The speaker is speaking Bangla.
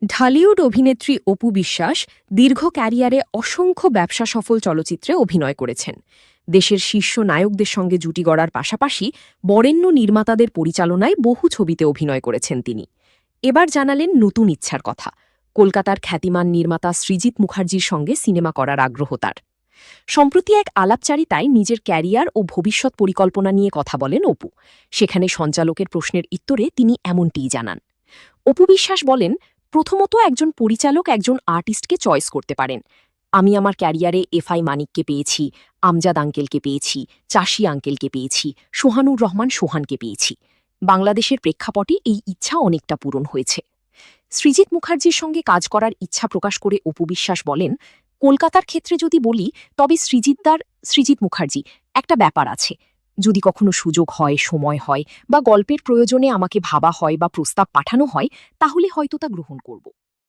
ঢালিউড অভিনেত্রী অপু বিশ্বাস দীর্ঘ ক্যারিয়ারে অসংখ্য ব্যবসা সফল চলচ্চিত্রে অভিনয় করেছেন। দেশের শীর্ষ নায়কদের সঙ্গে জুটি গড়ার পাশাপাশি বরেণ্য নির্মাতাদের পরিচালনায় বহু ছবিতে অভিনয় করেছেন তিনি। এবার জানালেন নতুন ইচ্ছার কথা। কলকাতার খ্যাতিমান নির্মাতা সৃজিত মুখার্জির সঙ্গে সিনেমা করার আগ্রহ তার। সম্প্রতি এক আলাপচারিতায় নিজের ক্যারিয়ার ও ভবিষ্যৎ পরিকল্পনা নিয়ে কথা বলেন অপু। সেখানে সঞ্চালকের প্রশ্নের উত্তরে তিনি এমনটিই জানান। অপু বিশ্বাস বলেন, প্রথমত একজন পরিচালক একজন আর্টিস্টকে চয়েস করতে পারেন। আমি আমার ক্যারিয়ারে এফআই মানিককে পেয়েছি, আমজাদ আঙ্কেলকে পেয়েছি, চাষি আঙ্কেলকে পেয়েছি, সোহানুর রহমান সোহানকে পেয়েছি। বাংলাদেশের প্রেক্ষাপটে এই ইচ্ছা অনেকটা পূরণ হয়েছে। সৃজিত মুখার্জির সঙ্গে কাজ করার ইচ্ছা প্রকাশ করে অপু বিশ্বাস বলেন, কলকাতার ক্ষেত্রে যদি বলি তবে সৃজিত মুখার্জি একটা ব্যাপার আছে। যদি কখনো সুযোগ হয়, সময় হয় বা গল্পের প্রয়োজনে আমাকে ভাবা হয় বা প্রস্তাব পাঠানো হয়, তাহলে হয়তো তা গ্রহণ করব।